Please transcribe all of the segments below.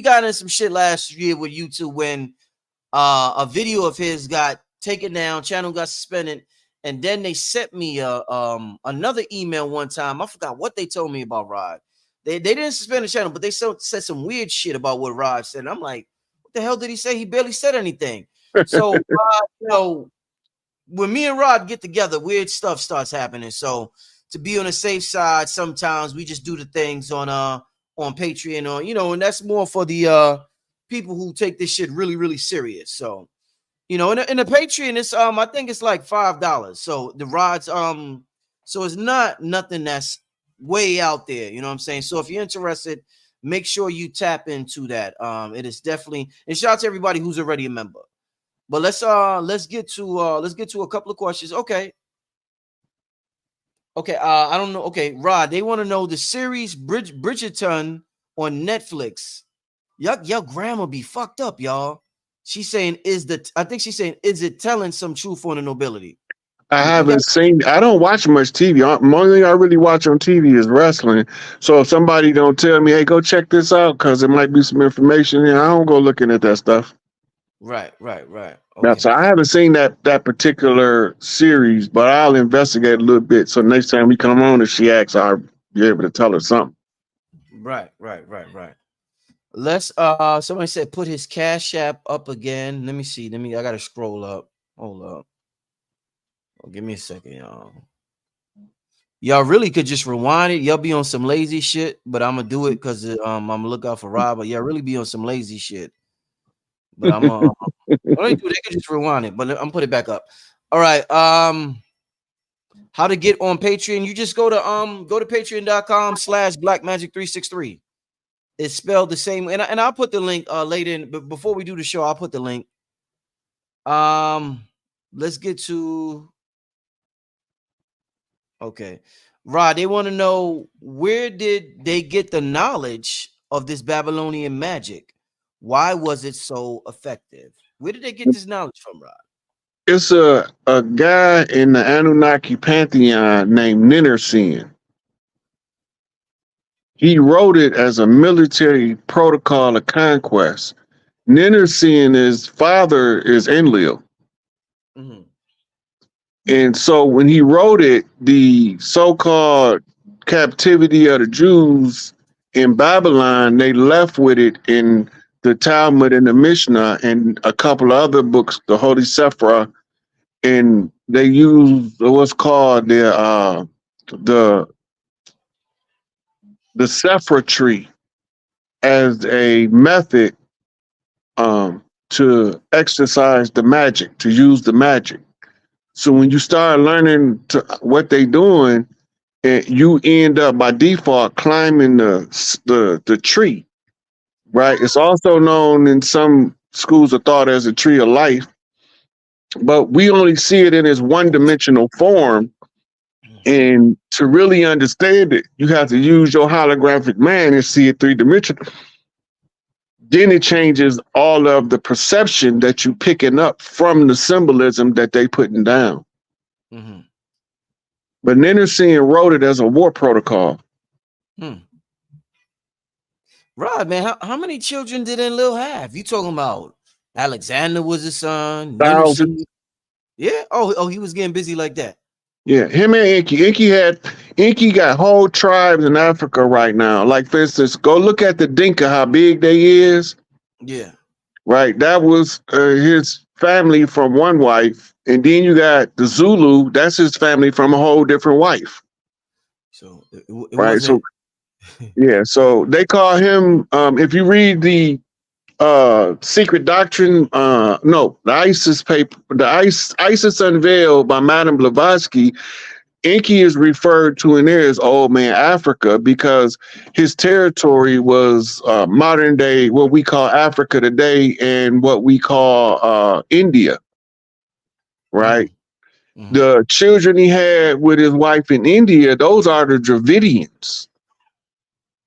got in some shit last year with YouTube when a video of his got taken down, channel got suspended, and then they sent me another email one time. I forgot what they told me about Rod. They didn't suspend the channel, but they said some weird shit about what Rod said. And I'm like, what the hell did he say? He barely said anything. So you know, when me and Rod get together, weird stuff starts happening. So to be on the safe side, sometimes we just do the things on Patreon, or you know, and that's more for the people who take this shit really, really serious. So you know, in the Patreon, it's I think it's like $5. So the Rod's so it's not nothing that's way out there. You know what I'm saying? So if you're interested, make sure you tap into that. It is definitely, and shout out to everybody who's already a member. But let's get to a couple of questions. Okay. I don't know. Okay, Rod, they want to know the series Bridgerton on Netflix. Your grandma be fucked up, y'all. She's saying, I think she's saying, is it telling some truth on the nobility? I haven't seen. I don't watch much TV. The only thing I really watch on TV is wrestling. So if somebody don't tell me, hey, go check this out, because there might be some information here, I don't go looking at that stuff. Right. Okay. Now, so I haven't seen that particular series, but I'll investigate a little bit. So next time we come on, if she asks, I'll be able to tell her something. Right. Let's somebody said put his Cash App up again. Let me see. I gotta scroll up. Hold up. Give me a second, y'all. Y'all really could just rewind it. Y'all be on some lazy shit, but I'm gonna do it because I'm gonna look out for Rob. But y'all really be on some lazy shit. But I'm what they do, they can just rewind it, but I'm put it back up. All right. How to get on Patreon? You just go to patreon.com/blackmagic363. It's spelled the same, and I'll put the link later in, but before we do the show, I'll put the link. Let's get to okay. Rod, they want to know, where did they get the knowledge of this Babylonian magic? Why was it so effective? Where did they get this knowledge from, Rod? It's a guy in the Anunnaki pantheon named Ninursin. He wrote it as a military protocol of conquest. Ninursin, his father is Enlil. Mm-hmm. And so when he wrote it, the so-called captivity of the Jews in Babylon, they left with it in the Talmud and the Mishnah and a couple of other books, the Holy Sephra, and they used what's called the Sephra tree as a method to exercise the magic, to use the magic. So when you start learning what they're doing, you end up by default climbing the tree, right? It's also known in some schools of thought as a tree of life, but we only see it in its one-dimensional form. And to really understand it, you have to use your holographic mind and see it three-dimensional. Then it changes all of the perception that you picking up from the symbolism that they putting down. Mm-hmm. But Ninursin wrote it as a war protocol. Rod, man, how many children did Enlil have? You talking about Alexander was his son? Thousands. Yeah. Oh, he was getting busy like that. Yeah, him and Inky got whole tribes in Africa right now. Like, for instance, go look at the Dinka, how big they is. Yeah. Right. That was his family from one wife. And then you got the Zulu, that's his family from a whole different wife. So it right. So yeah, so they call him if you read the Secret Doctrine, the ISIS paper, the ISIS Unveiled by Madame Blavatsky, Inky is referred to in there as Old Man Africa because his territory was modern day, what we call Africa today, and what we call India, right? Mm-hmm. The children he had with his wife in India, those are the Dravidians,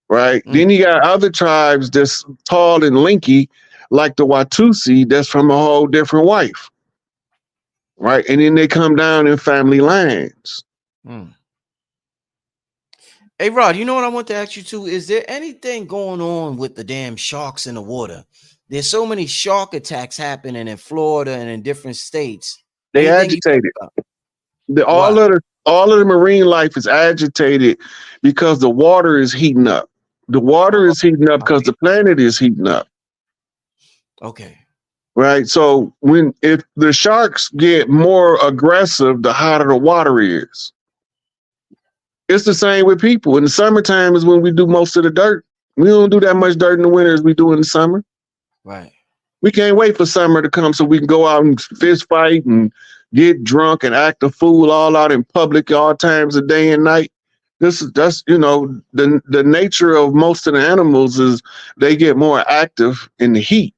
right? Mm-hmm. Then you got other tribes that's tall and lanky, like the Watusi, that's from a whole different wife, right? And then they come down in family lines. Hey, Hey Rod, you know what I want to ask you too? Is there anything going on with the damn sharks in the water? There's so many shark attacks happening in Florida and in different states. They Anything you agitated. about? All Why? of the marine life is agitated because the water is heating up. The water Oh, is heating up because the planet is heating up. okay. Right. So if the sharks get more aggressive, the hotter the water is. It's the same with people. In the summertime is when we do most of the dirt. We don't do that much dirt in the winter as we do in the summer. Right. We can't wait for summer to come so we can go out and fist fight and get drunk and act a fool all out in public all times of day and night. That's the nature of most of the animals is they get more active in the heat.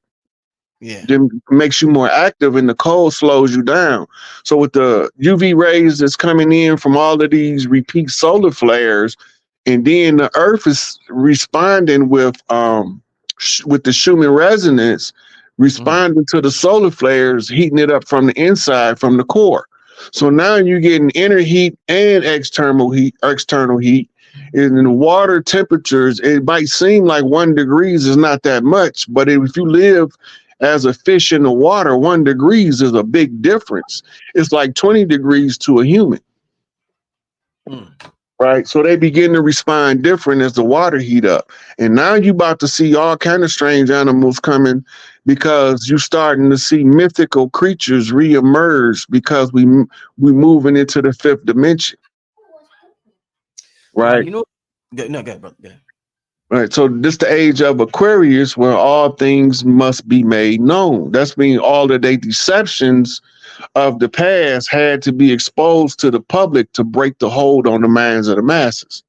Yeah. Then makes you more active and the cold slows you down. So with the UV rays that's coming in from all of these repeat solar flares, and then the earth is responding with the Schumann resonance, responding to the solar flares, heating it up from the inside, from the core. So now you're getting inner heat and external heat. And in the water temperatures, it might seem like 1 degrees is not that much, but if you live as a fish in the water, 1 degrees is a big difference. It's like 20 degrees to a human. Right. So they begin to respond different as the water heat up. And now you about to see all kind of strange animals coming because you're starting to see mythical creatures reemerge because we moving into the 5th dimension. Now, Right. you know, no, go ahead, brother. Go ahead. Right. So this the age of Aquarius where all things must be made known. That's mean all of their deceptions of the past had to be exposed to the public to break the hold on the minds of the masses.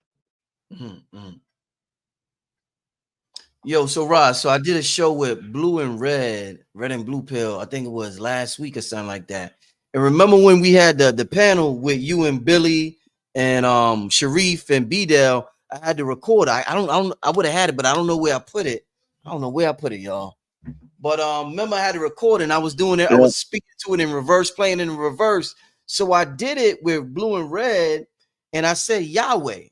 Yo, so Rod, so I did a show with Blue and Red and Blue Pill. I think it was last week or something like that. And remember when we had the panel with you and Billy and Sharif and B-Dell, I had to record. I would have had it, but I don't know where I put it. I don't know where I put it, y'all. But remember I had to record and I was doing it. Yeah. I was speaking to it in reverse, playing in reverse. So I did it with Blue and Red, and I said Yahweh.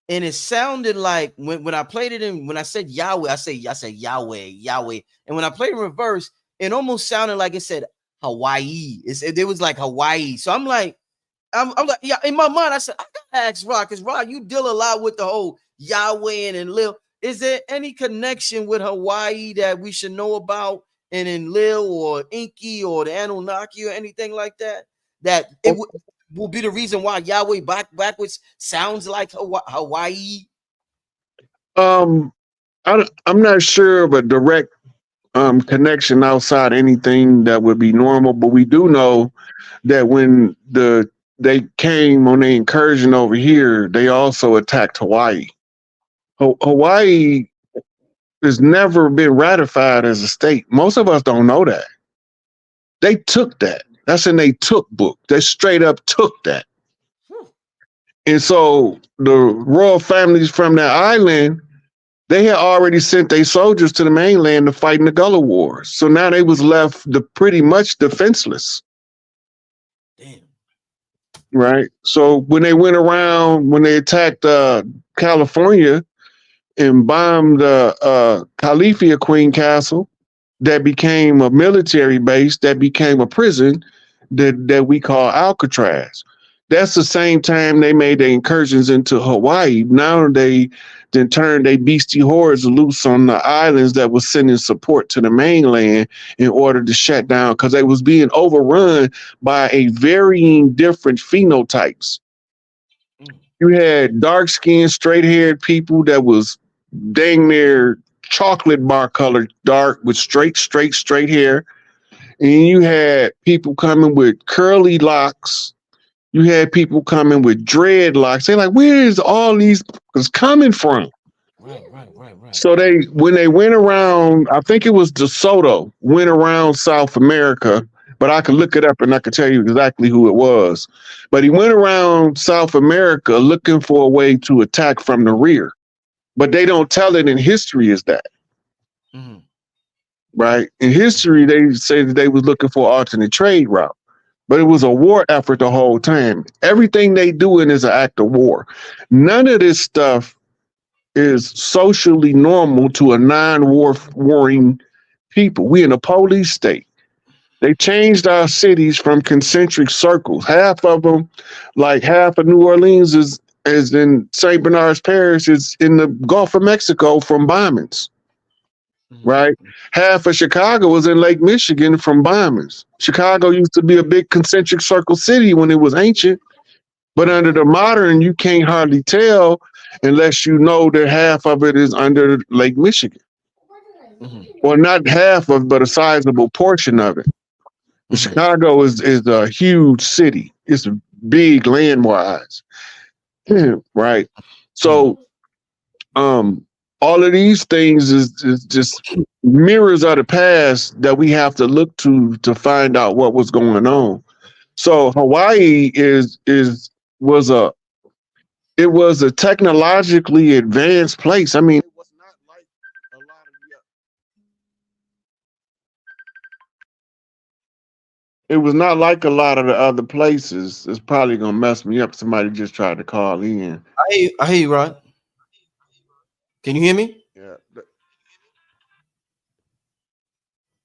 And it sounded like when I played it in, when I said Yahweh, I said Yahweh. And when I played in reverse, it almost sounded like it said Hawaii. It was like Hawaii. So I'm like, yeah, in my mind, I said, I gotta ask Rod, because Rod, you deal a lot with the whole Yahweh and Lil. Is there any connection with Hawaii that we should know about and in Lil or Inky or the Anunaki or anything like that? That it will be the reason why Yahweh backwards sounds like Hawaii? I'm not sure of a direct connection outside anything that would be normal, but we do know that when they came on the incursion over here, they also attacked Hawaii. Hawaii has never been ratified as a state. Most of us don't know that. They took that. That's in they took book. They straight up took that. And so the royal families from that island, they had already sent their soldiers to the mainland to fight in the Gullah Wars. So now they was left pretty much defenseless. Damn. Right. So when they went around, when they attacked California and bombed Califia Queen Castle, that became a military base, that became a prison that we call Alcatraz. That's the same time they made their incursions into Hawaii. Now they then turned their beastie hordes loose on the islands that was sending support to the mainland in order to shut down, because they was being overrun by a varying different phenotypes. You had dark-skinned, straight-haired people that was dang near chocolate bar colored, dark with straight hair. And you had people coming with curly locks. You had people coming with dreadlocks. They're like, where is all these coming from? Right. So when they went around, I think it was DeSoto, went around South America, but I could look it up and I could tell you exactly who it was. But he went around South America looking for a way to attack from the rear. But they don't tell it in history as that. Right? In history, they say that they was looking for an alternate trade route. but it was a war effort the whole time. Everything they doing is an act of war. None of this stuff is socially normal to a non-warring people. We in a police state. They changed our cities from concentric circles. Half of them, like half of New Orleans is in St. Bernard's Parish, is in the Gulf of Mexico from bombings. Right? Half of Chicago was in Lake Michigan from bombings. Chicago used to be a big concentric circle city when it was ancient, but under the modern, you can't hardly tell unless you know that half of it is under Lake Michigan. Well, not half of, but a sizable portion of it. Chicago is a huge city. It's big land-wise. Right? So, all of these things is just mirrors of the past that we have to look to find out what was going on. So Hawaii was a technologically advanced place. I mean, it was not like a lot of the other places. It's probably gonna mess me up. Somebody just tried to call in. I hear you, Rod. Can you hear me? Yeah.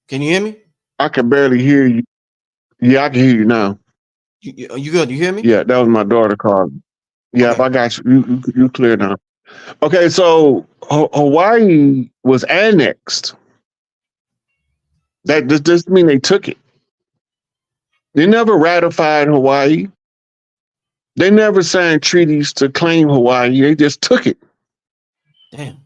Can you hear me? I can barely hear you. Yeah, I can hear you now. You good? You hear me? Yeah, that was my daughter calling. Yeah, okay. I got you. You clear now. Okay, so Hawaii was annexed. That doesn't mean they took it. They never ratified Hawaii. They never signed treaties to claim Hawaii. They just took it. Damn.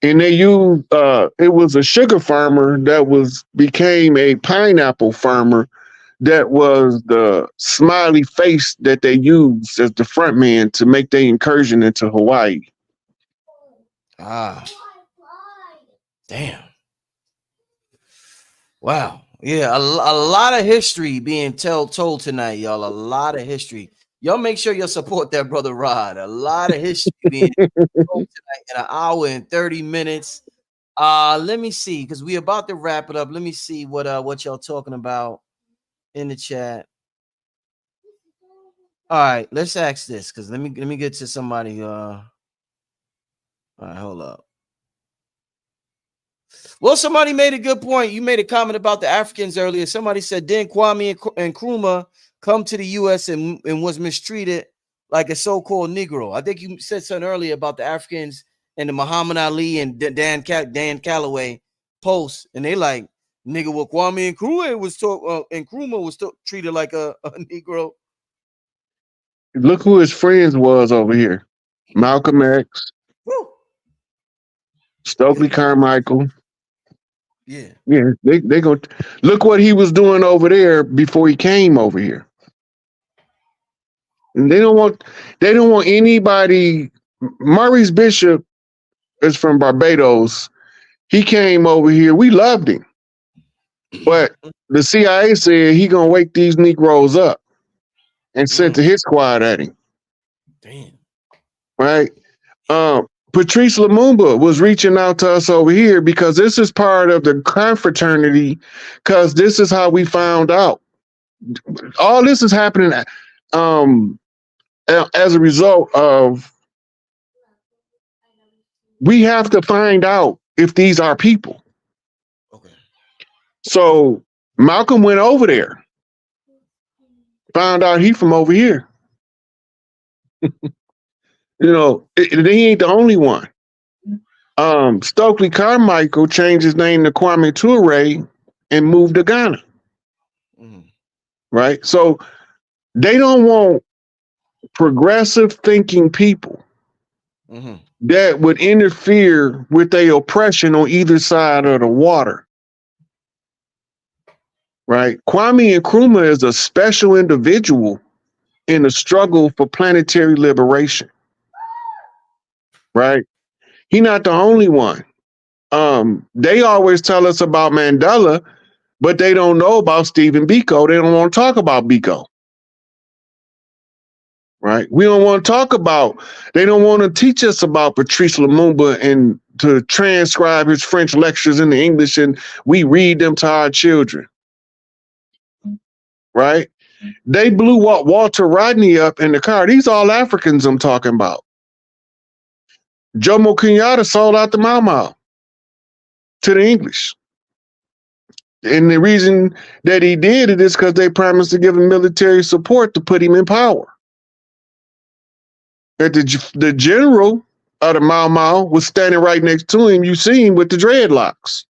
And they used it was a sugar farmer that became a pineapple farmer that was the smiley face that they used as the front man to make their incursion into Hawaii. Ah. Damn. Wow. Yeah, a lot of history being told tonight, y'all. A lot of history. Y'all make sure you support that brother Rod. A lot of history being told tonight in an hour and 30 minutes. Let me see, because we're about to wrap it up. Let me see what y'all talking about in the chat. All right, let's ask this, because let me get to somebody. All right, hold up. Well, somebody made a good point. You made a comment about the Africans earlier. Somebody said, didn't Kwame and Nkrumah come to the U.S. and was mistreated like a so-called Negro? I think you said something earlier about the Africans and the Muhammad Ali and Dan Calloway posts, and they like, nigga, what Kwame and Nkrumah was treated like a Negro. Look who his friends was over here. Malcolm X. Woo. Stokely Carmichael. Yeah. Yeah, they go look what he was doing over there before he came over here. And they don't want anybody. Maurice Bishop is from Barbados. He came over here. We loved him. But the CIA said he gonna wake these Negroes up and sent the hit squad at him. Damn. Right? Patrice Lumumba was reaching out to us over here because this is part of the confraternity, because this is how we found out. All this is happening as a result of, we have to find out if these are people. Okay. So Malcolm went over there, found out he from over here. You know, he ain't the only one. Stokely Carmichael changed his name to Kwame Ture and moved to Ghana. Right? So they don't want progressive thinking people that would interfere with their oppression on either side of the water. Right? Kwame Nkrumah is a special individual in the struggle for planetary liberation. Right? He's not the only one. They always tell us about Mandela, but they don't know about Stephen Biko. They don't want to talk about Biko. Right? We don't want to talk about, they don't want to teach us about Patrice Lumumba and to transcribe his French lectures into English and we read them to our children. right? They blew Walter Rodney up in the car. These all Africans I'm talking about. Jomo Kenyatta sold out the Mau Mau to the English. And the reason that he did it is because they promised to give him military support to put him in power. That the general of the Mau Mau was standing right next to him. You see him with the dreadlocks.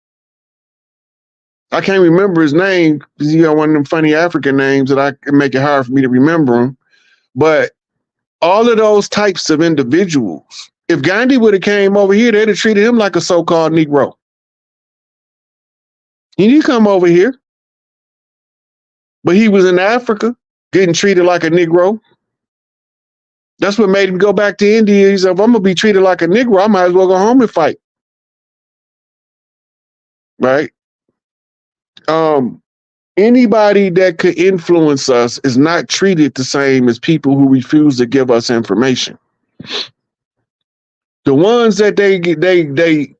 I can't remember his name because he got one of them funny African names that I can make it hard for me to remember him. But all of those types of individuals, if Gandhi would have came over here, they'd have treated him like a so-called Negro. He didn't come over here. But he was in Africa getting treated like a Negro. That's what made him go back to India. He said, if I'm going to be treated like a Negro, I might as well go home and fight. Right? Anybody that could influence us is not treated the same as people who refuse to give us information. The ones that they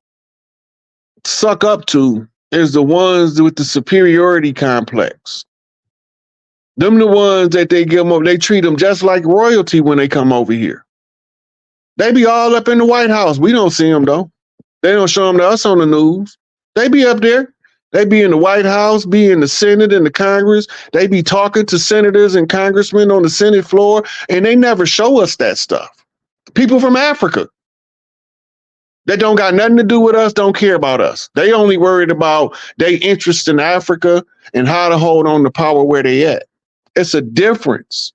suck up to is the ones with the superiority complex. Them the ones that they give them up, they treat them just like royalty when they come over here. They be all up in the White House. We don't see them though. They don't show them to us on the news. They be up there. They be in the White House, be in the Senate and the Congress. They be talking to senators and congressmen on the Senate floor, and they never show us that stuff. People from Africa that don't got nothing to do with us, don't care about us. They only worried about their interest in Africa and how to hold on to power where they at. It's a difference.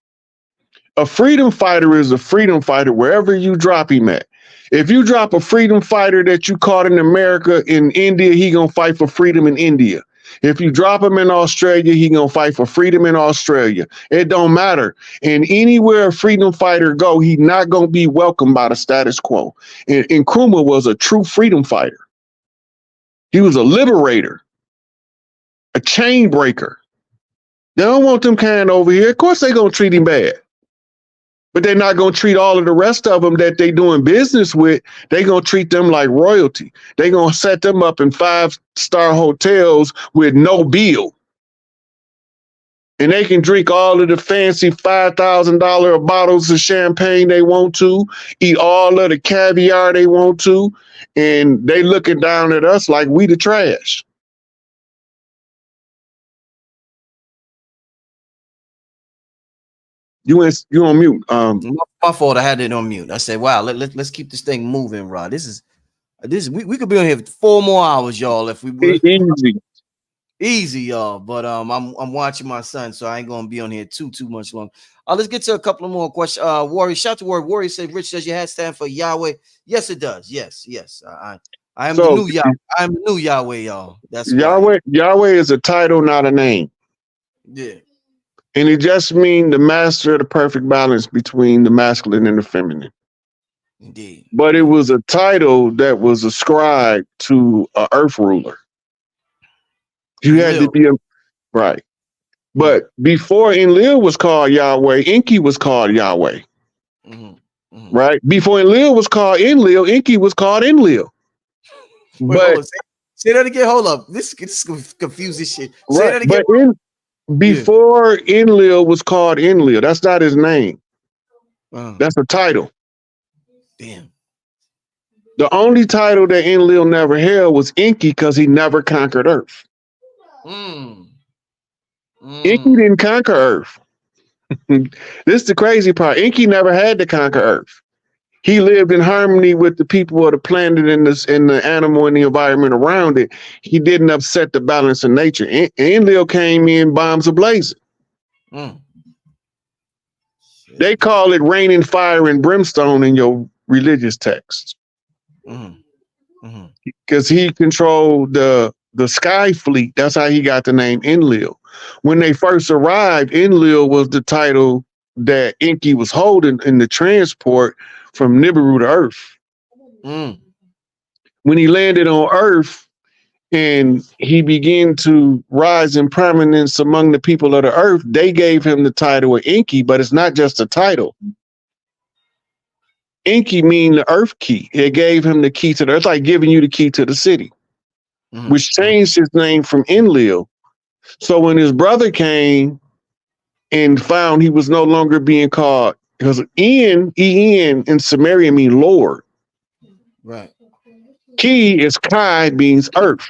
A freedom fighter is a freedom fighter wherever you drop him at. If you drop a freedom fighter that you caught in America, in India, he gonna fight for freedom in India. If you drop him in Australia, he gonna fight for freedom in Australia. It don't matter. And anywhere a freedom fighter go, he not gonna be welcomed by the status quo. And Nkrumah was a true freedom fighter. He was a liberator, a chain breaker. They don't want them kind over here. Of course they gonna treat him bad. But they're not going to treat all of the rest of them that they doing business with. They're going to treat them like royalty. They're going to set them up in 5-star hotels with no bill. And they can drink all of the fancy $5,000 bottles of champagne they want to, eat all of the caviar they want to, and they looking down at us like we the trash. You on mute. My fault. I had it on mute. I said, "Wow, let's keep this thing moving, Rod. This is we could be on here for 4 more hours, y'all. If we easy, y'all. But I'm watching my son, so I ain't gonna be on here too much long. Let's get to a couple of more questions. Warrior, shout to Warrior. Warrior said, "Rich, does your hat stand for Yahweh?" Yes, it does. Yes. I am the new Yahweh. I am the new Yahweh, y'all. That's Yahweh. Yahweh is a title, not a name. Yeah. And it just means the master of the perfect balance between the masculine and the feminine. Indeed. But it was a title that was ascribed to an earth ruler. You had to be right. But before Enlil was called Yahweh, Enki was called Yahweh. Right? Before Enlil was called Enlil, Enki was called Enlil. But say that again. Hold up. This confuses shit. Say that again. But before Enlil was called Enlil, that's not his name. That's a title. Damn. The only title that Enlil never held was Enki because he never conquered Earth. Enki didn't conquer Earth. This is the crazy part. Enki never had to conquer Earth. He lived in harmony with the people of the planet and the animal and the environment around it. He didn't upset the balance of nature. Enlil came in bombs ablazing. They call it raining fire and brimstone in your religious texts. Because he controlled the sky fleet. That's how he got the name Enlil. When they first arrived, Enlil was the title that Enki was holding in the transport from Nibiru to Earth. When he landed on Earth and he began to rise in prominence among the people of the Earth, they gave him the title of Enki, but it's not just a title. Enki mean the earth key. It gave him the key to the earth, like giving you the key to the city, which changed his name from Enlil. So when his brother came and found he was no longer being called, because En in Sumerian mean Lord. Right. Ki is Kai, means earth.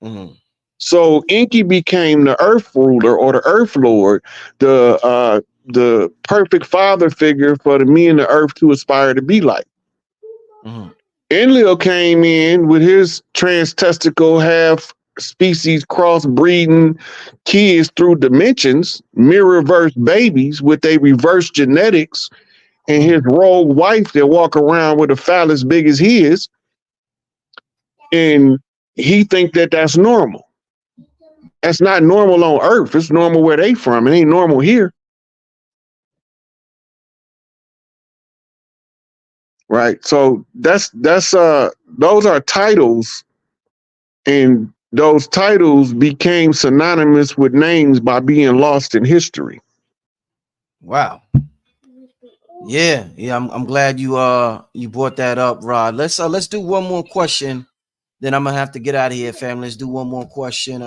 Mm-hmm. So Enki became the earth ruler or the earth lord, the perfect father figure for the men of the earth to aspire to be like. Mm-hmm. Enlil came in with his trans-testicle half species crossbreeding kids through dimensions, mirror-verse babies with a reverse genetics, and his rogue wife that walk around with a phallus big as his, and he think that that's normal. That's not normal on Earth. It's normal where they from. It ain't normal here. Right. So that's those are titles, and those titles became synonymous with names by being lost in history. Wow. Yeah, I'm glad you brought that up, Rod. Let's do one more question, then I'm gonna have to get out of here, family. Let's do one more question.